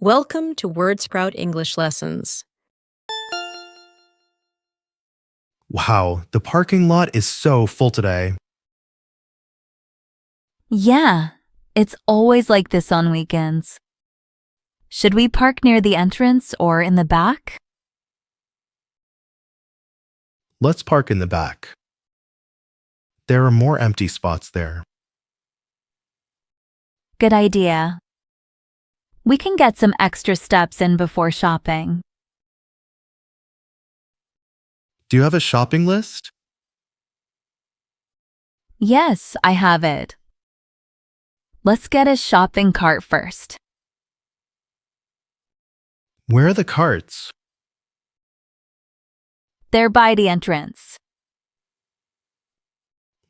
Welcome to WordSprout English Lessons. Wow, the parking lot is so full today. Yeah, it's always like this on weekends. Should we park near the entrance or in the back? Let's park in the back. There are more empty spots there. Good idea. We can get some extra steps in before shopping. Do you have a shopping list? Yes, I have it. Let's get a shopping cart first. Where are the carts? They're by the entrance.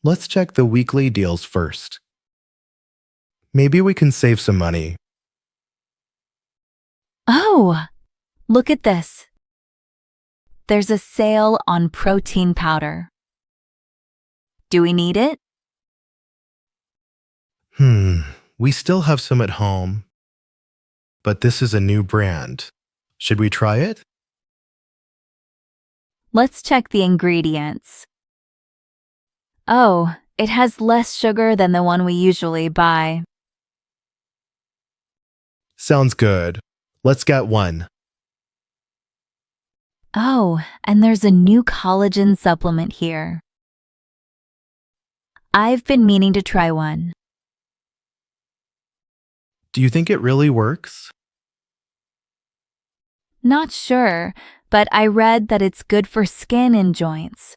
Let's check the weekly deals first. Maybe we can save some money. Oh, look at this. There's a sale on protein powder. Do we need it? We still have some at home. But this is a new brand. Should we try it? Let's check the ingredients. Oh, it has less sugar than the one we usually buy. Sounds good. Let's get one. Oh, and there's a new collagen supplement here. I've been meaning to try one. Do you think it really works? Not sure, but I read that it's good for skin and joints.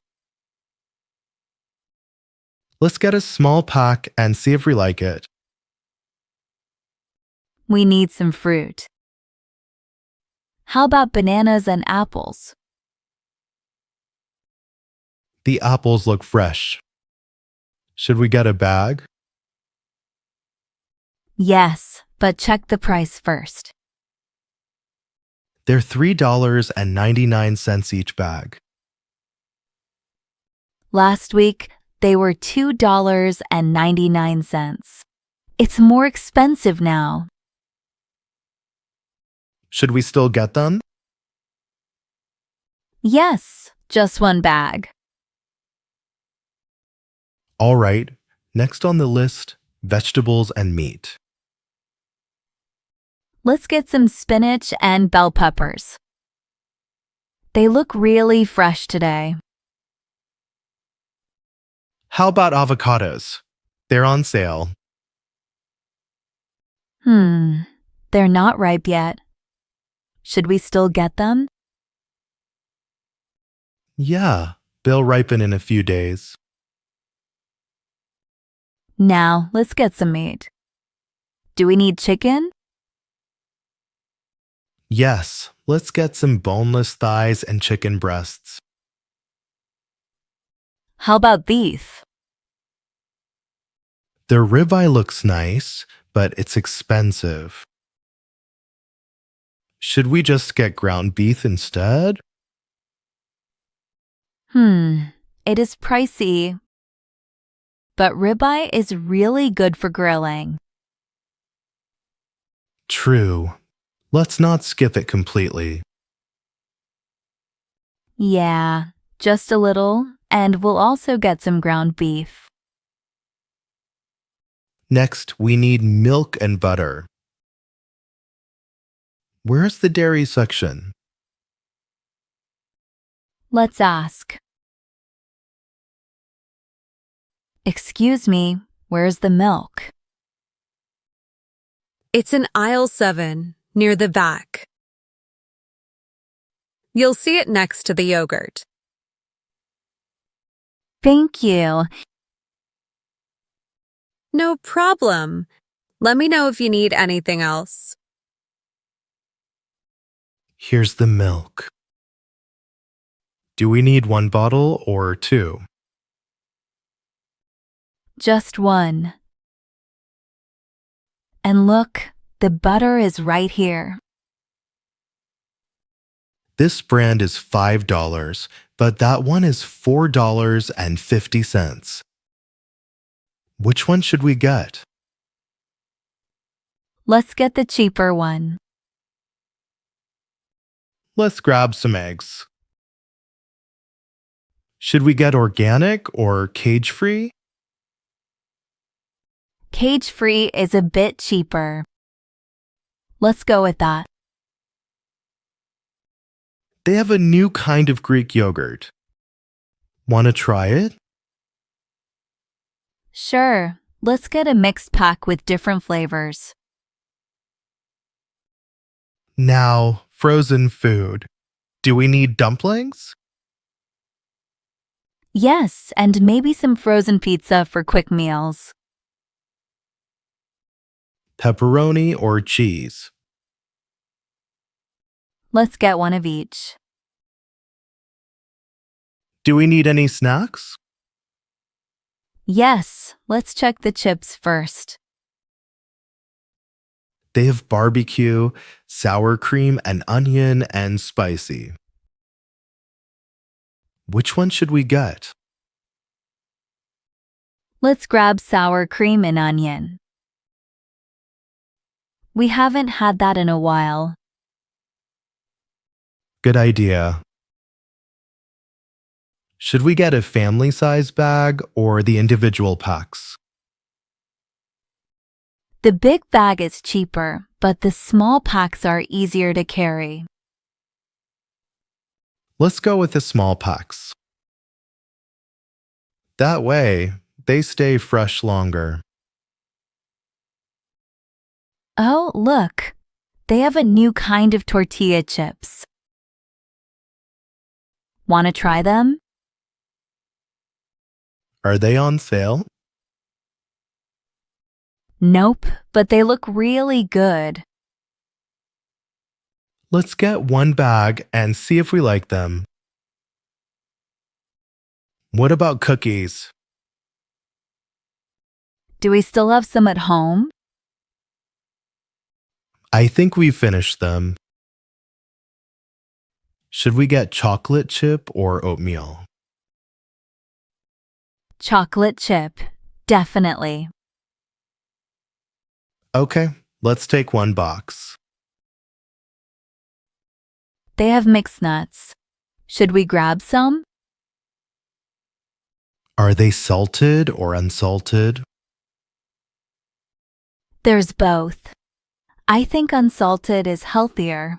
Let's get a small pack and see if we like it. We need some fruit. How about bananas and apples? The apples look fresh. Should we get a bag? Yes, but check the price first. They're $3.99 each bag. Last week, they were $2.99. It's more expensive now. Should we still get them? Yes, just one bag. All right, next on the list, vegetables and meat. Let's get some spinach and bell peppers. They look really fresh today. How about avocados? They're on sale. They're not ripe yet. Should we still get them? Yeah, they'll ripen in a few days. Now, let's get some meat. Do we need chicken? Yes, let's get some boneless thighs and chicken breasts. How about beef? The ribeye looks nice, but it's expensive. Should we just get ground beef instead? It is pricey. But ribeye is really good for grilling. True. Let's not skip it completely. Yeah, just a little, and we'll also get some ground beef. Next, we need milk and butter. Where's the dairy section? Let's ask. Excuse me, where's the milk? It's in aisle 7, near the back. You'll see it next to the yogurt. Thank you. No problem. Let me know if you need anything else. Here's the milk. Do we need one bottle or two? Just one. And look, the butter is right here. This brand is $5, but that one is $4.50. Which one should we get? Let's get the cheaper one. let's grab some eggs. Should we get organic or cage-free? Cage-free is a bit cheaper. Let's go with that. They have a new kind of Greek yogurt. Want to try it? Sure, let's get a mixed pack with different flavors. Now, frozen food. Do we need dumplings? Yes, and maybe some frozen pizza for quick meals. Pepperoni or cheese? Let's get one of each. Do we need any snacks? Yes, let's check the chips first. They have barbecue, sour cream, and onion, and spicy. Which one should we get? Let's grab sour cream and onion. We haven't had that in a while. Good idea. Should we get a family size bag or the individual packs? The big bag is cheaper, but the small packs are easier to carry. Let's go with the small packs. That way, they stay fresh longer. Oh, look! They have a new kind of tortilla chips. Want to try them? Are they on sale? Nope, but they look really good. Let's get one bag and see if we like them. What about cookies? Do we still have some at home? I think we finished them. Should we get chocolate chip or oatmeal? Chocolate chip, definitely. Okay, let's take one box. They have mixed nuts. Should we grab some? Are they salted or unsalted? There's both. I think unsalted is healthier.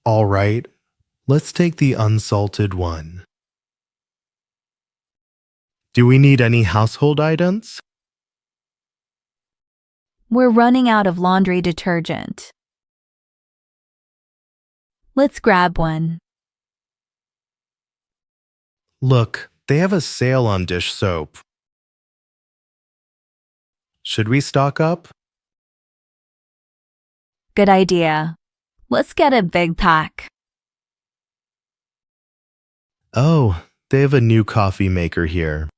All right, let's take the unsalted one. Do we need any household items? We're running out of laundry detergent. Let's grab one. Look, they have a sale on dish soap. Should we stock up? Good idea. Let's get a big pack. Oh, they have a new coffee maker here.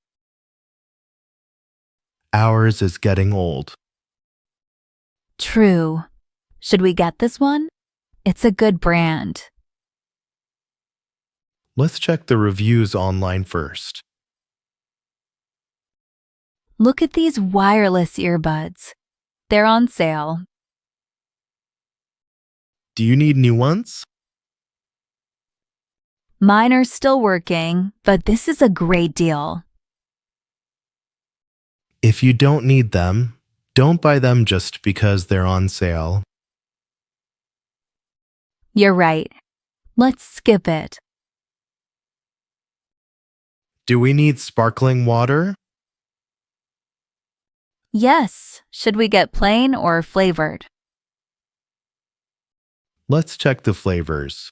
Ours is getting old. True. Should we get this one? It's a good brand. Let's check the reviews online first. Look at these wireless earbuds. They're on sale. Do you need new ones? Mine are still working, but this is a great deal. If you don't need them, don't buy them just because they're on sale. You're right. Let's skip it. Do we need sparkling water? Yes. Should we get plain or flavored? Let's check the flavors.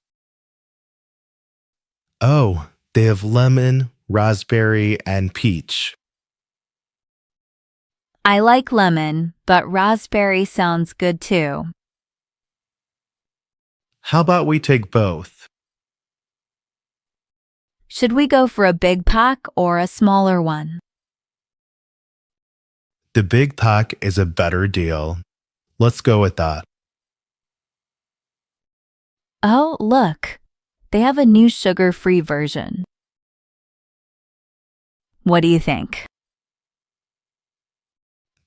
Oh, they have lemon, raspberry, and peach. I like lemon, but raspberry sounds good too. How about we take both? Should we go for a big pack or a smaller one? The big pack is a better deal. Let's go with that. Oh, look. They have a new sugar-free version. What do you think?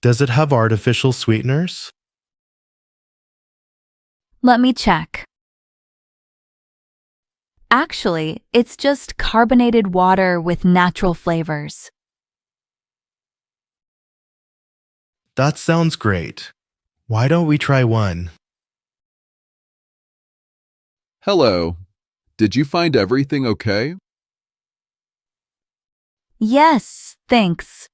Does it have artificial sweeteners? Let me check. Actually, it's just carbonated water with natural flavors. That sounds great. Why don't we try one? Hello. Did you find everything okay? Yes, thanks.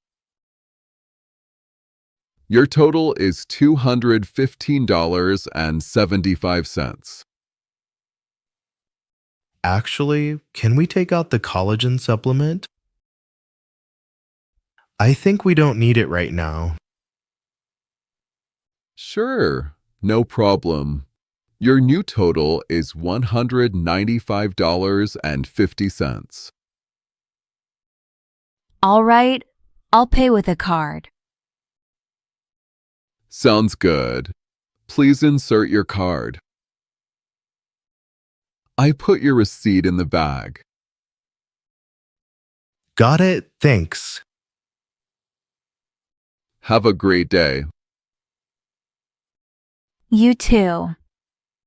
Your total is $215.75. Actually, can we take out the collagen supplement? I think we don't need it right now. Sure, no problem. Your new total is $195.50. All right, I'll pay with a card. Sounds good. Please insert your card. I put your receipt in the bag. Got it, thanks. Have a great day. You too.